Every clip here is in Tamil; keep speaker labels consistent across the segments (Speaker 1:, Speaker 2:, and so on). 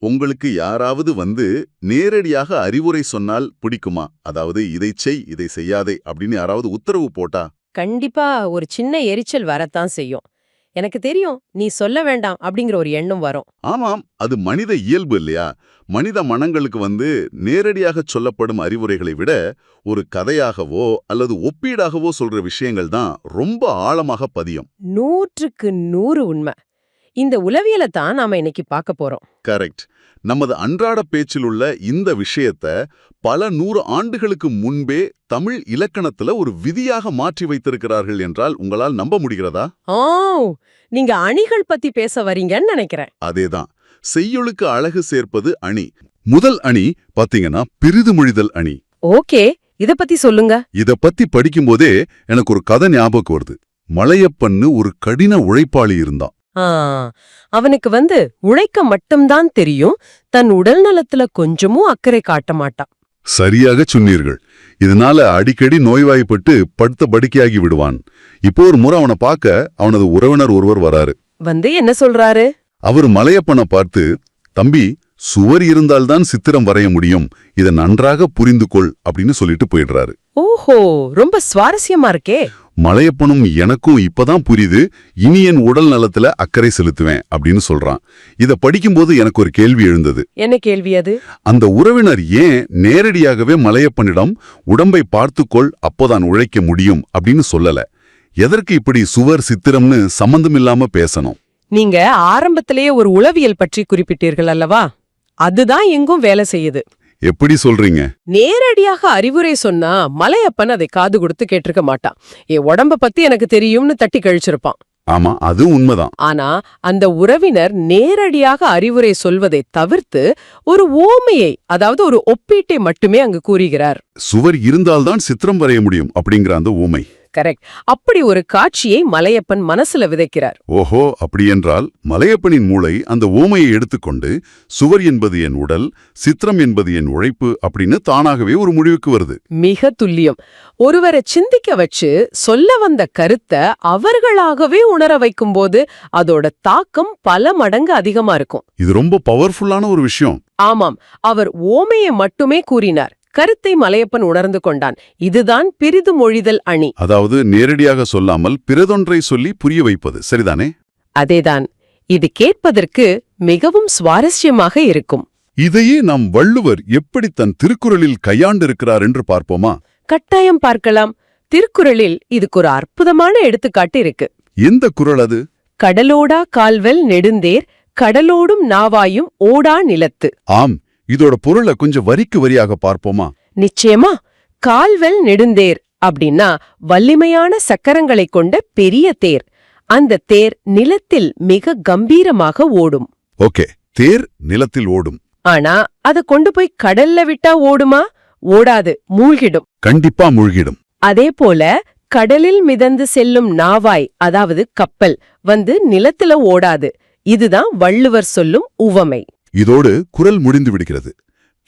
Speaker 1: உங்களுக்கு யாராவது நேரடியாக அறிவுரை சொன்னால் பிடிக்குமா? அதாவது இதை செய், இதை செய்யாதே அப்படின்னு யாராவது உத்தரவு போட்டா?
Speaker 2: கண்டிப்பா ஒரு சின்ன எரிச்சல் வரத்தான் செய்யும். எனக்கு தெரியும், நீ சொல்ல வேண்டாம் அப்படிங்கிற ஒரு எண்ணம் வரும்.
Speaker 1: ஆமாம், அது மனித இயல்பு இல்லையா? மனித மனங்களுக்கு நேரடியாக சொல்லப்படும் அறிவுரைகளை விட ஒரு கதையாகவோ அல்லது ஒப்பீடாகவோ சொல்ற விஷயங்கள் தான் ரொம்ப ஆழமாக பதியும்.
Speaker 2: 100க்கு 100 உண்மை. இந்த உளவியலை தான் நாம இன்னைக்கு பார்க்க போறோம்.
Speaker 1: கரெக்ட். நமது அன்றாட பேச்சில் உள்ள இந்த விஷயத்த பல 100 ஆண்டுகளுக்கு முன்பே தமிழ் இலக்கணத்துல ஒரு விதியாக மாற்றி வைத்திருக்கிறார்கள் என்றால் உங்களால் நம்ப முடிகிறதா?
Speaker 2: ஓ, நீங்க அணிகள் பத்தி பேச வரீங்கன்னு நினைக்கிறேன்.
Speaker 1: அதேதான். செய்யுளுக்கு அழகு சேர்ப்பது அணி. முதல் அணி பாத்தீங்கன்னா பிரிதுமொழிதல் அணி.
Speaker 2: ஓகே, இத பத்தி சொல்லுங்க.
Speaker 1: இத பத்தி படிக்கும்போதே எனக்கு ஒரு கதை ஞாபகம் வருது. மலையப்பன்னு ஒரு கடின உழைப்பாளி இருந்தான்.
Speaker 2: அவனுக்கு உழைக்க மட்டும்தான் தெரியும், தன் உடல் நலத்துல கொஞ்சமும் அக்கறை காட்ட மாட்டான்.
Speaker 1: சரியாக சொன்னீர்கள். இதனால அடிக்கடி நோய்வாய்ப்பட்டு படுத்த படுக்கையாகி விடுவான். இப்போ ஒரு முறை அவனை பார்க்க அவனது உறவினர் ஒருவர் வராரு.
Speaker 2: என்ன சொல்றாரு?
Speaker 1: அவர் மலையப்பனை பார்த்து, தம்பி, சுவர் இருந்தால்தான் சித்திரம் வரைய முடியும், இதை நன்றாக புரிந்து கொள் அப்படின்னு சொல்லிட்டு போயிடுறாரு.
Speaker 2: ஓஹோ, ரொம்ப சுவாரஸ்யமா இருக்கே.
Speaker 1: மலையப்பனும் எனக்கும் இப்பதான் புரியுது, இனி என் உடல் நலத்துல அக்கறை செலுத்துவேன் அப்படின்னு சொல்றான். இத படிக்கும்போது எனக்கு ஒரு கேள்வி எழுந்தது.
Speaker 2: என்ன கேள்வி அது?
Speaker 1: அந்த உறவினர் ஏன் நேரடியாகவே மலையப்பனிடம் உடம்பை பார்த்துக்கொள், அப்போதான் உழைக்க முடியும் அப்படின்னு சொல்லல? எதற்கு இப்படி சுவர் சித்திரம்னு சம்பந்தமில்லாம பேசணும்?
Speaker 2: நீங்க ஆரம்பத்திலேயே ஒரு உளவியல் பற்றி குறிப்பிட்டீர்கள் அல்லவா? அதுதான் எங்கும் வேலை செய்யுது.
Speaker 1: எப்படி சொல்றீங்க?
Speaker 2: நேரடியாக அறிவுரை சொன்னா மலையப்பன் அதை காது கொடுத்து கேட்டிருக்க மாட்டான். என் உடம்ப பத்தி எனக்கு தெரியும்னு தட்டி கழிச்சிருப்பான்.
Speaker 1: ஆமா, அது உண்மைதான்.
Speaker 2: ஆனா அந்த உறவினர் நேரடியாக அறிவுரை சொல்வதை தவிர்த்து ஒரு ஓமையை, அதாவது ஒரு ஒப்பீட்டை மட்டுமே அங்கு கூறுகிறார்.
Speaker 1: சுவர் இருந்தால்தான் சித்திரம் வரைய முடியும் அப்படிங்கிற அந்த ஊமை.
Speaker 2: கரெக்ட். அப்படி ஒரு காட்சியை மலையப்பன் மனசுல விதைக்கிறார்.
Speaker 1: ஓஹோ, அப்படியென்றால் மலையப்பனின் மூளை அந்த ஊமையை எடுத்துக்கொண்டு சுவர் என்பது என் உடல், சித்திரம் என்பது என் உழைப்பு அப்படின்னு தானாகவே ஒரு முடிவுக்கு வருது.
Speaker 2: மிக துல்லியம். ஒருவரை சிந்திக்க வச்சு சொல்ல வந்த கருத்தை அவர்களாகவே உணர வைக்கும் போது அதோட தாக்கம் பல மடங்கு அதிகமா இருக்கும்.
Speaker 1: இது ரொம்ப பவர்ஃபுல்லான ஒரு விஷயம்.
Speaker 2: ஆமாம், அவர் ஓமையை மட்டுமே கூறினார், கருத்தை மலையப்பன் உணர்ந்து கொண்டான். இதுதான் பிரிதுமொழிதல் அணி.
Speaker 1: அதாவது நேரடியாக சொல்லாமல் பிறதொன்றை சொல்லி புரிய வைப்பது, சரிதானே?
Speaker 2: அதேதான். இது கேட்பதற்கு மிகவும் சுவாரஸ்யமாக இருக்கும்.
Speaker 1: இதையே நாம் வள்ளுவர் எப்படி தன் திருக்குறளில் கையாண்டிருக்கிறார் என்று பார்ப்போமா?
Speaker 2: கட்டாயம் பார்க்கலாம். திருக்குறளில் இதுக்கு ஒரு அற்புதமான எடுத்துக்காட்டு இருக்கு.
Speaker 1: எந்த குறள் அது?
Speaker 2: கடலோடா கால்வல் நெடுந்தேர், கடலோடும் நாவாயும் ஓடா நிலத்து.
Speaker 1: ஆம், இதோட பொருளை கொஞ்சம் வரிக்கு வரியாக பார்ப்போமா?
Speaker 2: நிச்சயமா. கால்வல் நெடுந்தேர் அப்படின்னா வலிமையான சக்கரங்களை கொண்ட பெரிய தேர். அந்த தேர் நிலத்தில் மிக கம்பீரமாக ஓடும்.
Speaker 1: ஓகே, தேர் நிலத்தில் ஓடும்.
Speaker 2: ஆனா அத கொண்டு போய் கடல்ல விட்டா ஓடுமா? ஓடாது, மூழ்கிடும்.
Speaker 1: கண்டிப்பா மூழ்கிடும்.
Speaker 2: அதே போல கடலில் மிதந்து செல்லும் நாவாய், அதாவது கப்பல் நிலத்துல ஓடாது. இதுதான் வள்ளுவர் சொல்லும் உவமை.
Speaker 1: இதோடு குறள் முடிந்து விடுகிறது.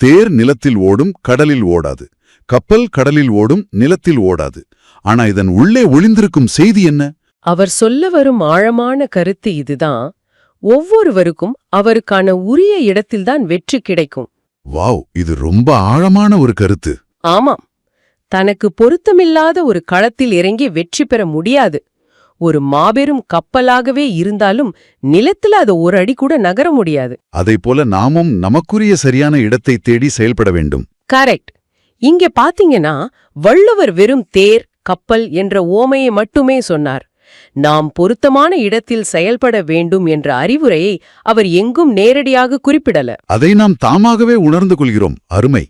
Speaker 1: தேர் நிலத்தில் ஓடும், கடலில் ஓடாது. கப்பல் கடலில் ஓடும், நிலத்தில் ஓடாது. ஆனா இதன் உள்ளே ஒளிந்திருக்கும் செய்தி என்ன?
Speaker 2: அவர் சொல்ல வரும் ஆழமான கருத்து இதுதான். ஒவ்வொருவருக்கும் அவருக்கான உரிய இடத்தில்தான் வெற்றி கிடைக்கும்.
Speaker 1: வாவ், இது ரொம்ப ஆழமான ஒரு கருத்து.
Speaker 2: ஆமாம், தனக்கு பொருத்தமில்லாத ஒரு களத்தில் இறங்கி வெற்றி பெற முடியாது. ஒரு மாபெரும் கப்பலாகவே இருந்தாலும் நிலத்துல அது ஒரு அடி கூட நகர முடியாது.
Speaker 1: அதைப்போல நாமும் நமக்குரிய சரியான இடத்தை தேடி செயல்பட வேண்டும்.
Speaker 2: கரெக்ட். இங்க பாத்தீங்கன்னா வள்ளுவர் வெறும் தேர், கப்பல் என்ற ஓமையை மட்டுமே சொன்னார். நாம் பொருத்தமான இடத்தில் செயல்பட வேண்டும் என்ற அறிவுரையை அவர் எங்கும் நேரடியாக குறிப்பிடல.
Speaker 1: அதை நாம் தாமாகவே உணர்ந்து கொள்கிறோம். அருமை.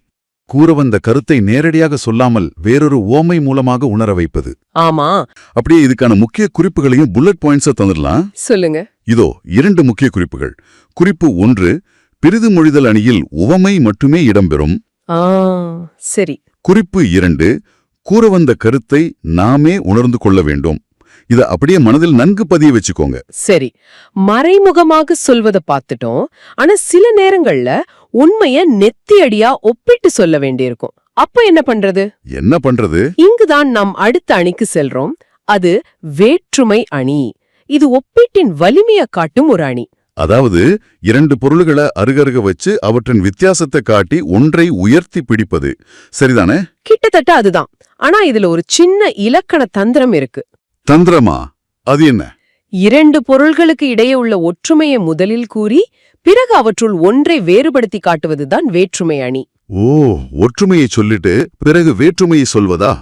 Speaker 1: கூற வந்த கருத்தை நேரடியாக சொல்லாமல் வேறொரு ஓமை மூலமாக உணர வைப்பது.
Speaker 2: ஆமா.
Speaker 1: அப்படியே இதுக்கான முக்கிய குறிப்புகளையும் புல்லட் பாயிண்ட்ஸை தந்துடலாம்.
Speaker 2: சொல்லுங்க.
Speaker 1: இதோ 2 முக்கிய குறிப்புகள். குறிப்பு 1, பிரிதுமொழிதல் அணியில் உவமை மட்டுமே இடம்பெறும்.
Speaker 2: சரி.
Speaker 1: குறிப்பு 2, கூற வந்த கருத்தை நாமே உணர்ந்து கொள்ள வேண்டும். இத அப்படியே மனதில் நன்கு பதிய வச்சுக்கோங்க.
Speaker 2: சரி, மறைமுகமாக சொல்வதை பார்த்துட்டோம். ஆனா சில நேரங்கள்ல உண்மைய நெத்தியடியா ஒப்பிட்டு சொல்ல வேண்டியிருக்கும். அப்ப என்ன பண்றது? இங்குதான் நாம் அடுத்த அணிக்கு செல்றோம். அது வேற்றுமை அணி. இது ஒப்பீட்டின் வலிமையை காட்டும் ஒரு அணி.
Speaker 1: அதாவது இரண்டு பொருள்களை அருகருக வச்சு அவற்றின் வித்தியாசத்தை காட்டி ஒன்றை உயர்த்தி பிடிப்பது. சரிதானே?
Speaker 2: கிட்டத்தட்ட அதுதான். ஆனா இதுல ஒரு சின்ன இலக்கண தந்திரம் இருக்கு.
Speaker 1: தந்திரமா? அது என்ன?
Speaker 2: இரண்டு பொருள்களுக்கு இடையே உள்ள ஒற்றுமையை முதலில் கூறி பிறகு அவற்றுள் ஒன்றை வேறுபடுத்தி காட்டுவதுதான் வேற்றுமை அணி.
Speaker 1: ஓ, ஒற்றுமையை சொல்லிட்டு பிறகு வேற்றுமையை சொல்வதா?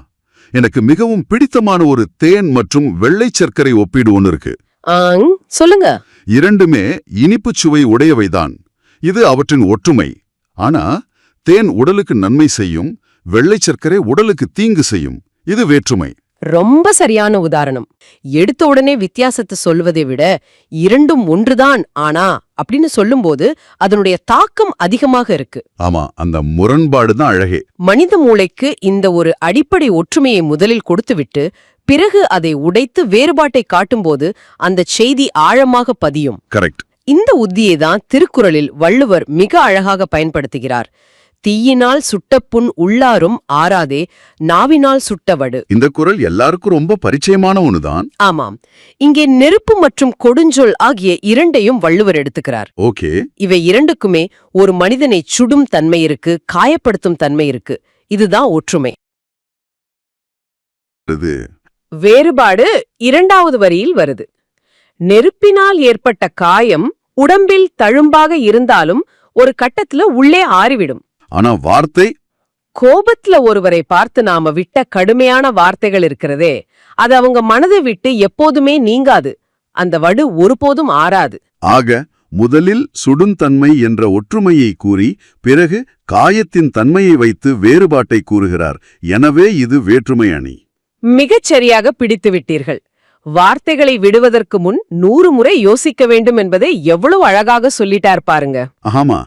Speaker 1: எனக்கு மிகவும் பிடித்தமான ஒரு தேன் மற்றும் வெள்ளை சர்க்கரை ஒப்பீடு ஒன்று இருக்கு.
Speaker 2: சொல்லுங்க.
Speaker 1: இரண்டுமே இனிப்புச் சுவை உடையவைதான். இது அவற்றின் ஒற்றுமை. ஆனா தேன் உடலுக்கு நன்மை செய்யும், வெள்ளை சர்க்கரை உடலுக்கு தீங்கு செய்யும். இது வேற்றுமை.
Speaker 2: ரொம்ப சரியான உதாரணம். எடுத்த உடனே வித்தியாசத்தை சொல்வதை விட இரண்டும் ஒன்றுதான் ஆனா அப்படின்னு சொல்லும்போது அதனுடைய தாக்கம் அதிகமாக இருக்கு.
Speaker 1: ஆமா, அந்த முரண்பாடு தான் அழகே.
Speaker 2: மனித மூளைக்கு இந்த ஒரு அடிப்படை ஒற்றுமையை முதலில் கொடுத்துவிட்டு பிறகு அதை உடைத்து வேறுபாட்டை காட்டும்போது அந்த செய்தி ஆழமாக பதியும்.
Speaker 1: கரெக்ட்.
Speaker 2: இந்த உத்தியை தான் திருக்குறளில் வள்ளுவர் மிக அழகாக பயன்படுத்துகிறார். தீயினால் சுட்ட புண் உள்ளாரும் ஆறாதே, நாவினால் சுட்டவடு.
Speaker 1: இந்த குறள் எல்லாருக்கும் ரொம்ப பரிச்சயமான ஒண்ணுதான்.
Speaker 2: ஆமாம். இங்கே நெருப்பு மற்றும் கொடுஞ்சொல் ஆகிய இரண்டையும் வள்ளுவர் எடுத்துக்கிறார்.
Speaker 1: ஓகே.
Speaker 2: இவை இரண்டுக்குமே ஒரு மனிதனை சுடும் தன்மை இருக்கு, காயப்படுத்தும் தன்மை இருக்கு. இதுதான் ஒற்றுமை. வேறுபாடு இரண்டாவது வரியில் வருது. நெருப்பினால் ஏற்பட்ட காயம் உடம்பில் தழும்பாக இருந்தாலும் ஒரு கட்டத்துல உள்ளே ஆறிவிடும்.
Speaker 1: ஆனா வார்த்தை,
Speaker 2: கோபத்துல ஒருவரை பார்த்து நாம விட்ட கடுமையான வார்த்தைகள் இருக்கிறதே, அது அவங்க மனதை விட்டு எப்போதுமே நீங்காது. அந்த வடு ஒருபோதும் ஆறாது.
Speaker 1: ஆக முதலில் சுடுந்தன்மை என்ற ஒற்றுமையை கூறி பிறகு காயத்தின் தன்மையை வைத்து வேறுபாட்டை கூறுகிறார். எனவே இது வேற்றுமை அணி.
Speaker 2: மிகச் சரியாக பிடித்து விட்டீர்கள். வார்த்தைகளை விடுவதற்கு முன் 100 முறை யோசிக்க வேண்டும் என்பதை எவ்வளவு அழகாக சொல்லிட்டார் பாருங்க.
Speaker 1: ஆமா,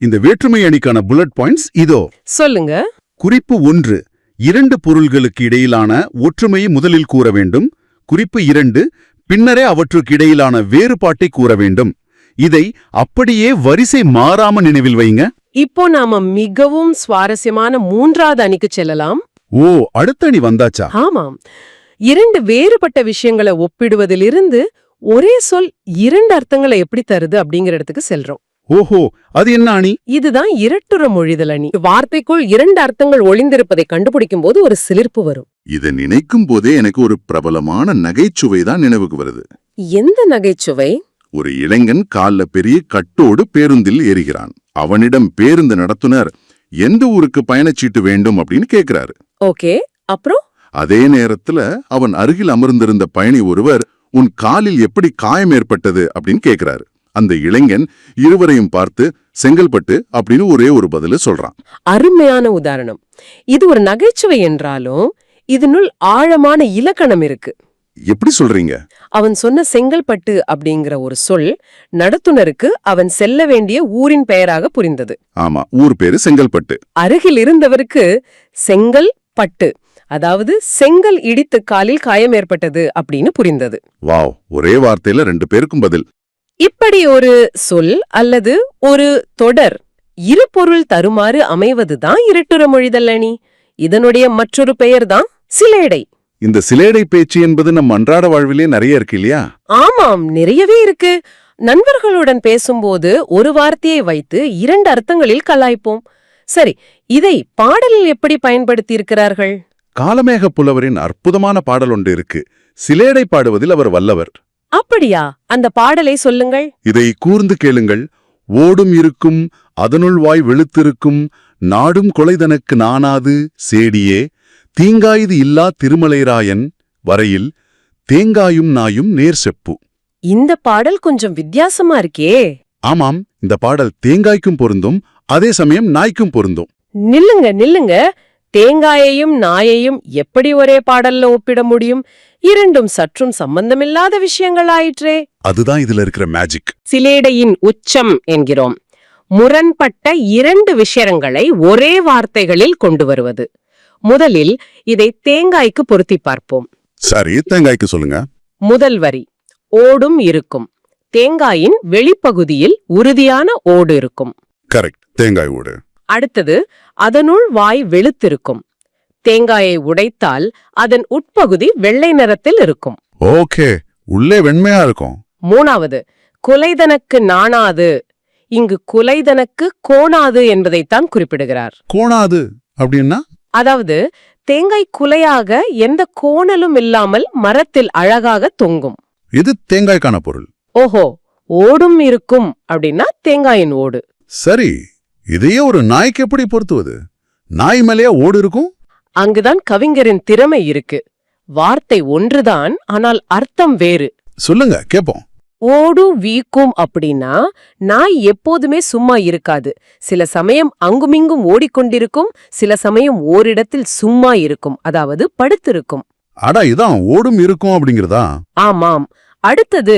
Speaker 1: இந்த வேற்றுமை அணிக்கான புல்லட் பாயிண்ட்ஸ் இதோ.
Speaker 2: சொல்லுங்க.
Speaker 1: குறிப்பு 1, இரண்டு பொருள்களுக்கு இடையிலான ஒற்றுமையை முதலில் கூற வேண்டும். குறிப்பு 2, பின்னரே அவற்றுக்கு இடையிலான வேறுபாட்டை கூற வேண்டும். இதை அப்படியே வரிசை மாறாம நினைவில் வைங்க.
Speaker 2: இப்போ நாம மிகவும் சுவாரஸ்யமான 3வது அணிக்கு செல்லலாம்.
Speaker 1: ஓ, அடுத்த அணி வந்தாச்சா?
Speaker 2: ஆமாம். இரண்டு வேறுபட்ட விஷயங்களை ஒப்பிடுவதிலிருந்து ஒரே சொல் இரண்டு அர்த்தங்களை எப்படி தருது அப்படிங்கிற இடத்துக்கு செல்றோம்.
Speaker 1: ஓஹோ, அது என்ன அணி?
Speaker 2: இதுதான் இரட்டுற மொழிதல் அணி. வார்த்தைக்குள் இரண்டு அர்த்தங்கள் ஒளிந்திருப்பதை கண்டுபிடிக்கும் போது ஒரு சிலிர்ப்பு வரும்.
Speaker 1: இதை நினைக்கும் போதே எனக்கு ஒரு பிரபலமான நகைச்சுவை தான் நினைவுக்கு வருது.
Speaker 2: எந்த நகைச்சுவை?
Speaker 1: ஒரு இளைஞன் கால்ல பெரிய கட்டோடு பேருந்தில் ஏறுகிறான். அவனிடம் பேருந்து நடத்துனர் எந்த ஊருக்கு பயணச்சீட்டு வேண்டும் அப்படின்னு கேக்குறாரு.
Speaker 2: ஓகே, அப்புறம்?
Speaker 1: அதே நேரத்துல அவன் அருகில் அமர்ந்திருந்த பயணி ஒருவர், உன் காலில் எப்படி காயம் ஏற்பட்டது அப்படின்னு கேக்குறாரு. அந்த இளைஞன் இருவரையும் பார்த்து செங்கல்பட்டு அப்படின்னு ஒரே ஒரு பதில சொல்றான்.
Speaker 2: அருமையான உதாரணம். இது ஒரு நகைச்சுவை என்றாலும் இதனுள் ஆழமான இலக்கணம் இருக்கு.
Speaker 1: எப்படி சொல்றீங்க?
Speaker 2: அவன் சொன்ன செங்கல்பட்டு அப்படிங்கிற ஒரு சொல் நடத்துனருக்கு அவன் செல்ல வேண்டிய ஊரின் பெயராக புரிந்தது.
Speaker 1: ஆமா, ஊர் பேரு செங்கல்பட்டு.
Speaker 2: அருகில் இருந்தவருக்கு செங்கல் பட்டு, அதாவது செங்கல் இடித்து காலில் காயம் ஏற்பட்டது அப்படின்னு புரிந்தது.
Speaker 1: வாவ், ஒரே வார்த்தையில 2 பேருக்கும் பதில்.
Speaker 2: இப்படி ஒரு சொல் அல்லது ஒரு தொடர் இரு பொருள் தருமாறு அமைவதுதான் இரட்டுற மொழிதல் அணி. இதனுடைய மற்றொரு பெயர்தான் சிலேடை.
Speaker 1: இந்த சிலேடை பேச்சு என்பது நம் அன்றாட வாழ்விலே நிறைய இருக்கு இல்லையா?
Speaker 2: ஆமாம், நிறையவே இருக்கு. நண்பர்களுடன் பேசும்போது ஒரு வார்த்தையை வைத்து 2 அர்த்தங்களில் கலாய்ப்போம். சரி, இதை பாடலில் எப்படி பயன்படுத்தி இருக்கிறார்கள்?
Speaker 1: காலமேக புலவரின் அற்புதமான பாடல் ஒன்று இருக்கு. சிலேடை பாடுவதில் அவர் வல்லவர்.
Speaker 2: அப்படியா? அந்த பாடலை சொல்லுங்கள்.
Speaker 1: இதை கூர்ந்து கேளுங்கள். ஓடும் இருக்கும் அதனுள் வாய் வெளுத்திருக்கும், நாடும் கொலைதனக்கு நானாது சேடியே, தீங்காயுது இல்லா திருமலைராயன் வரையில் தேங்காயும் நாயும் நேர் செப்பு.
Speaker 2: இந்த பாடல் கொஞ்சம் வித்தியாசமா இருக்கே.
Speaker 1: ஆமாம், இந்த பாடல் தேங்காய்க்கும் பொருந்தும், அதே சமயம் நாய்க்கும் பொருந்தும்.
Speaker 2: நில்லுங்க நில்லுங்க, தேங்காயையும் நாயையும் எப்படி ஒரே பாடல்ல ஒப்பிட முடியும்? இரண்டும் சற்றும் சம்பந்தமில்லாத விஷயங்கள் ஆயிற்றே.
Speaker 1: அதுதான் இதுல இருக்கிற மேஜிக்.
Speaker 2: சிலேடையின் உச்சம் என்கிறோம். முரண்பட்ட 2 விஷயங்களை ஒரே வார்த்தைகளில் கொண்டு வருவது. முதலில் இதை தேங்காய்க்கு பொருத்தி பார்ப்போம்.
Speaker 1: சரி, தேங்காய்க்கு சொல்லுங்க.
Speaker 2: முதல் வரி, ஓடும் இருக்கும். தேங்காயின் வெளிப்பகுதியில் உறுதியான ஓடு இருக்கும்.
Speaker 1: கரெக்ட், தேங்காய் ஓடு.
Speaker 2: அடுத்தது, அதனுள் வாய் வெளுத்திருக்கும். தேங்காயை உடைத்தால் அதன் உட்பகுதி வெள்ளை நிறத்தில் இருக்கும்.
Speaker 1: ஓகே, உள்ளே வெண்மையா இருக்கும்.
Speaker 2: மூணாவது, குலைதனக்கு நாணாது. இங்கு குலைதனக்கு கோணாது என்பதைத்தான் குறிப்பிடுகிறார்.
Speaker 1: கோணாது அப்படின்னா?
Speaker 2: அதாவது தேங்காய் குலையாக எந்த கோணலும் இல்லாமல் மரத்தில் அழகாக தொங்கும்.
Speaker 1: இது தேங்காய்க்கான பொருள்.
Speaker 2: ஓஹோ, ஓடும் இருக்கும் அப்படின்னா தேங்காயின் ஓடு.
Speaker 1: சரி, இதையே ஒரு நாய்க்கு எப்படி பொருத்துவது? நாய் மேலேயே ஓடு இருக்கும்?
Speaker 2: அங்குதான் கவிஞரின் திறமை இருக்கு. வார்த்தை ஒன்றுதான், ஆனால் அர்த்தம் வேறு.
Speaker 1: சொல்லுங்க, கேப்போம்.
Speaker 2: ஓடு வீக்கும் அப்படின்னா நாய் எப்போதுமே சும்மா இருக்காது. சில சமயம் அங்குமிங்கும் ஓடிக்கொண்டிருக்கும், சில சமயம் ஓரிடத்தில் சும்மா இருக்கும், அதாவது படுத்திருக்கும்.
Speaker 1: அடா, இதான் ஓடும் இருக்கும் அப்படிங்கிறதா?
Speaker 2: ஆமாம். அடுத்தது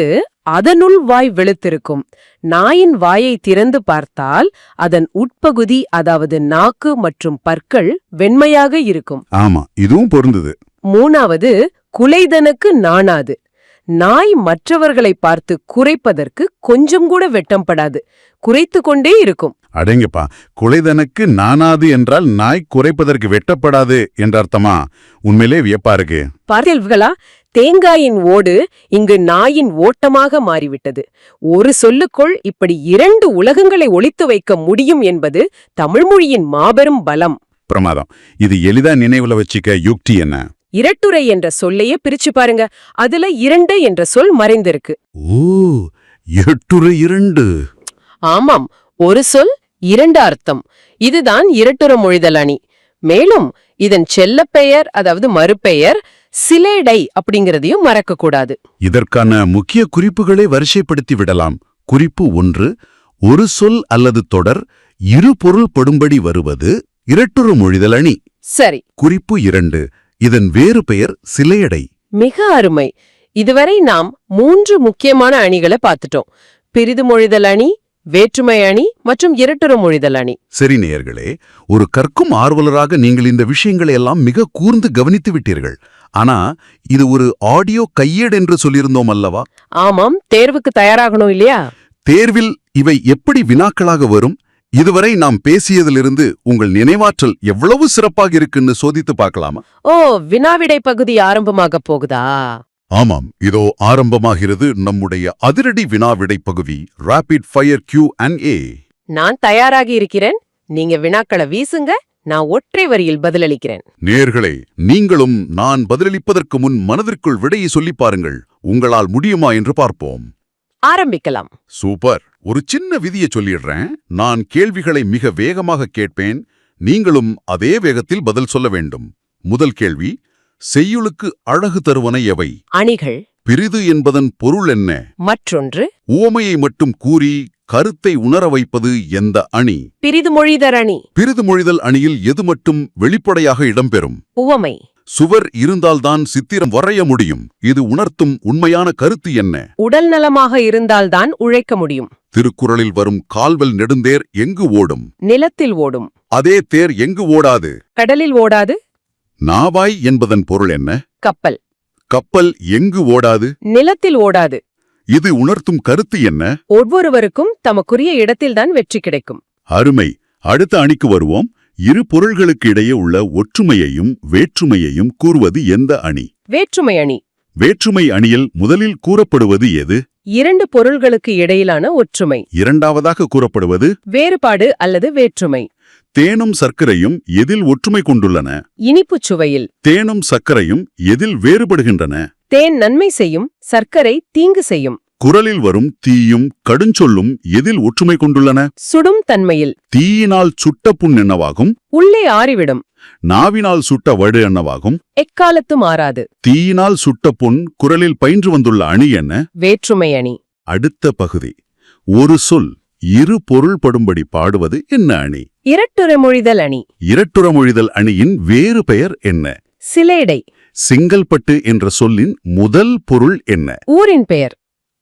Speaker 2: அதனுள் வாய் வெளுத்திருக்கும். நாயின் வாயை திறந்து பார்த்தால் அதன் உட்பகுதி, அதாவது நாக்கு மற்றும் பற்கள் வெண்மையாக இருக்கும்.
Speaker 1: ஆமா, இதுவும் பொருந்தது.
Speaker 2: மூணாவது குலைதனுக்கு நாணாது. நாய் மற்றவர்களை பார்த்து குறைப்பதற்கு கொஞ்சம் கூட வெட்டம் படாது, குறைத்து கொண்டே இருக்கும்.
Speaker 1: அடேங்கப்பா, குலைதனுக்கு நாணாது என்றால் நாய் குறைப்பதற்கு வெட்டப்படாது என்ற அர்த்தமா? உண்மையிலே வியப்பா இருக்கு.
Speaker 2: பார்த்தீர்களா, தேங்காயின் ஓடு இங்கு நாயின் ஓட்டமாக மாறிவிட்டது. ஒரு சொல்லுக்குள் இப்படி 2 உலகங்களை ஒளித்து வைக்க முடியும் என்பது தமிழ்மொழியின் மாபெரும் பலம்.
Speaker 1: பிரமாதம். இது எளிதா நினைவுல வச்சிக்க யுக்தி என்ன?
Speaker 2: இரட்டுரை என்ற சொல்லையே பிரிச்சு பாருங்க. அதுல 2 என்ற சொல் மறைந்திருக்கு.
Speaker 1: ஓ, எட்டுரை 2.
Speaker 2: ஆமாம், ஒரு சொல் 2 அர்த்தம். இதுதான் இரட்டுற மொழிதல் அணி. மேலும் இதன் செல்லப்பெயர், அதாவது மறுபெயர் சிலேடை அப்படிங்கிறதையும் மறக்க கூடாது.
Speaker 1: இதற்கான முக்கிய குறிப்புகளை வரிசைப்படுத்தி விடலாம். குறிப்பு 1, ஒரு சொல் அல்லது தொடர் இரு பொருள் படும்படி வருவது இரட்டுற மொழிதல் அணி.
Speaker 2: சரி.
Speaker 1: குறிப்பு 2, இதன் வேறு பெயர் சிலையடை.
Speaker 2: மிக அருமை. இதுவரை நாம் 3 முக்கியமான அணிகளை பார்த்துட்டோம். பிரிது மொழிதல் அணி, வேற்றுமை அணி மற்றும் இரட்டுற மொழிதல் அணி.
Speaker 1: சரி நேயர்களே, ஒரு கற்கும் ஆர்வலராக நீங்கள் இந்த விஷயங்களை எல்லாம் மிக கூர்ந்து கவனித்து விட்டீர்கள். ஆனா இது ஒரு ஆடியோ கையேடு என்று சொல்லியிருந்தோம் அல்லவா?
Speaker 2: ஆமாம், தேர்வுக்கு தயாராகணும் இல்லையா?
Speaker 1: தேர்வில் இவை எப்படி வினாக்களாக வரும்? இதுவரை நாம் பேசியதிலிருந்து உங்கள் நினைவாற்றல் எவ்வளவு சிறப்பாக இருக்குன்னு சோதித்து பார்க்கலாமா?
Speaker 2: ஓ, வினாவிடை பகுதி ஆரம்பமாக போகுதா?
Speaker 1: ஆமாம், இதோ ஆரம்பமாகிறது நம்முடைய அதிரடி வினாவிடை பகுதி, ராபிட் ஃபயர் Q&A.
Speaker 2: நான் தயாராகி இருக்கிறேன். நீங்க வினாக்களை வீசுங்க, நான் ஒற்றை வரியில் பதிலளிக்கிறேன்.
Speaker 1: நேயர்களே, நீங்களும் நான் பதிலளிப்பதற்கு முன் மனதிற்குள் விடையை சொல்லிப் பாருங்கள். உங்களால் முடியுமா என்று பார்ப்போம்.
Speaker 2: ஆரம்பிக்கலாம்.
Speaker 1: சூப்பர். ஒரு சின்ன விதியை சொல்லிடுறேன். நான் கேள்விகளை மிக வேகமாக கேட்பேன். நீங்களும் அதே வேகத்தில் பதில் சொல்ல வேண்டும். முதல் கேள்வி, செய்யுளுக்கு அழகு தருவன எவை?
Speaker 2: அணிகள்.
Speaker 1: பிரிது என்பதன் பொருள் என்ன?
Speaker 2: மற்றொன்று.
Speaker 1: உவமையை மட்டும் கூறி கருத்தை உணர வைப்பது எந்த அணி?
Speaker 2: பிரிது மொழிதல் அணி.
Speaker 1: பிரிது மொழிதல் அணியில் எது மட்டும் வெளிப்படையாக இடம்பெறும்?
Speaker 2: உவமை.
Speaker 1: சுவர் இருந்தால்தான் சித்திரம் வரைய முடியும். இது உணர்த்தும் உண்மையான கருத்து என்ன?
Speaker 2: உடல் நலமாக இருந்தால்தான் உழைக்க முடியும்.
Speaker 1: திருக்குறளில் வரும் கால்வல் நெடுந்தேர் எங்கு ஓடும்?
Speaker 2: நிலத்தில் ஓடும்.
Speaker 1: அதே தேர் எங்கு ஓடாது?
Speaker 2: கடலில் ஓடாது.
Speaker 1: நாவாய் என்பதன் பொருள் என்ன?
Speaker 2: கப்பல்.
Speaker 1: கப்பல் எங்கு ஓடாது?
Speaker 2: நிலத்தில் ஓடாது.
Speaker 1: இது உணர்த்தும் கருத்து என்ன?
Speaker 2: ஒவ்வொருவருக்கும் தமக்குரிய இடத்தில்தான் வெற்றி கிடைக்கும்.
Speaker 1: அருமை. அடுத்த அணிக்கு வருவோம். இரு பொருள்களுக்கு இடையே உள்ள ஒற்றுமையையும் வேற்றுமையையும் கூறுவது எந்த அணி?
Speaker 2: வேற்றுமை அணி.
Speaker 1: வேற்றுமை அணியில் முதலில் கூறப்படுவது எது?
Speaker 2: 2 பொருள்களுக்கு இடையிலான ஒற்றுமை.
Speaker 1: இரண்டாவதாக கூறப்படுவது
Speaker 2: வேறுபாடு அல்லது வேற்றுமை.
Speaker 1: தேனும் சர்க்கரையும் எதில் ஒற்றுமை கொண்டுள்ளன?
Speaker 2: இனிப்புச் சுவையில்.
Speaker 1: தேனும் சர்க்கரையும் எதில் வேறுபடுகின்றன?
Speaker 2: தேன் நன்மை செய்யும், சர்க்கரை தீங்கு செய்யும்.
Speaker 1: குறளில் வரும் தீயும் கடுஞ்சொல்லும் எதில் ஒற்றுமை கொண்டுள்ளன?
Speaker 2: சுடும் தன்மையில்.
Speaker 1: தீயினால் சுட்ட புண் என்னவாகும்?
Speaker 2: உள்ளே ஆறிவிடும்.
Speaker 1: நாவினால் சுட்ட வடு என்னவாகும்?
Speaker 2: எக்காலத்து மாறாது.
Speaker 1: தீயினால் சுட்ட புண் குறளில் பயின்று வந்துள்ள அணி என்ன?
Speaker 2: வேற்றுமை அணி.
Speaker 1: அடுத்த பகுதி, ஒரு சொல் இரு பொருள் படும்படி பாடுவது என்ன அணி?
Speaker 2: இரட்டுற மொழிதல் அணி.
Speaker 1: இரட்டுற மொழிதல் அணியின் வேறு பெயர் என்ன?
Speaker 2: சிலேடை.
Speaker 1: செங்கல்பட்டு என்ற சொல்லின் முதல் பொருள் என்ன?
Speaker 2: ஊரின் பெயர்.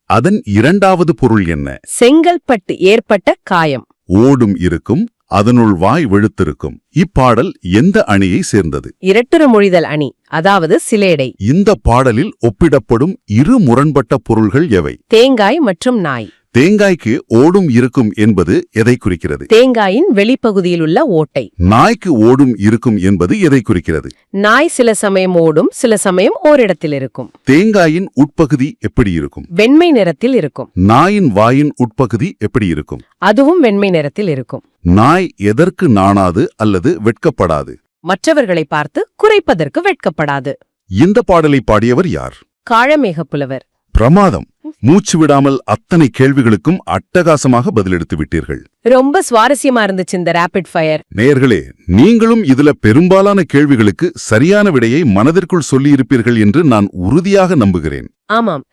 Speaker 1: அதன் இரண்டாவது பொருள் என்ன?
Speaker 2: செங்கல்பட்டு ஏற்பட்ட காயம்.
Speaker 1: ஓடும் இருக்கும், அதனுள் வாய் வெளுத்திருக்கும். இப்பாடல் எந்த அணியை சேர்ந்தது?
Speaker 2: இரட்டுற மொழிதல் அணி, அதாவது சிலேடை.
Speaker 1: இந்த பாடலில் ஒப்பிடப்படும் இரு முரண்பட்ட பொருள்கள் எவை?
Speaker 2: தேங்காய் மற்றும் நாய்.
Speaker 1: தேங்காய்க்கு ஓடும் இருக்கும் என்பது எதை குறிக்கிறது?
Speaker 2: தேங்காயின் வெளிப்பகுதியில் உள்ள ஓட்டை.
Speaker 1: நாய்க்கு ஓடும் இருக்கும் என்பது எதை குறிக்கிறது?
Speaker 2: நாய் சில சமயம் ஓடும், சில சமயம் ஓரிடத்தில் இருக்கும்.
Speaker 1: தேங்காயின் உட்பகுதி எப்படி இருக்கும்?
Speaker 2: வெண்மை நிறத்தில் இருக்கும்.
Speaker 1: நாயின் வாயின் உட்பகுதி எப்படி இருக்கும்?
Speaker 2: அதுவும் வெண்மை நிறத்தில் இருக்கும்.
Speaker 1: நாய் எதற்கு நாணாது அல்லது வெட்கப்படாது?
Speaker 2: மற்றவர்களை பார்த்து குறைப்பதற்கு வெட்கப்படாது.
Speaker 1: இந்த பாடலை பாடியவர் யார்?
Speaker 2: காளமேகப்புலவர்.
Speaker 1: பிரமாதம். மூச்சு விடாமல் அத்தனை கேள்விகளுக்கும் அட்டகாசமாக பதிலெடுத்து விட்டீர்கள்.
Speaker 2: ரொம்ப சுவாரஸ்யமா இருந்துச்சு இந்த ரேபிட் ஃபயர்.
Speaker 1: நேயர்களே, நீங்களும் இதுல பெரும்பாலான கேள்விகளுக்கு சரியான விடையை மனதிற்குள் சொல்லியிருப்பீர்கள் என்று நான் உறுதியாக நம்புகிறேன்.
Speaker 2: ஆமாம்,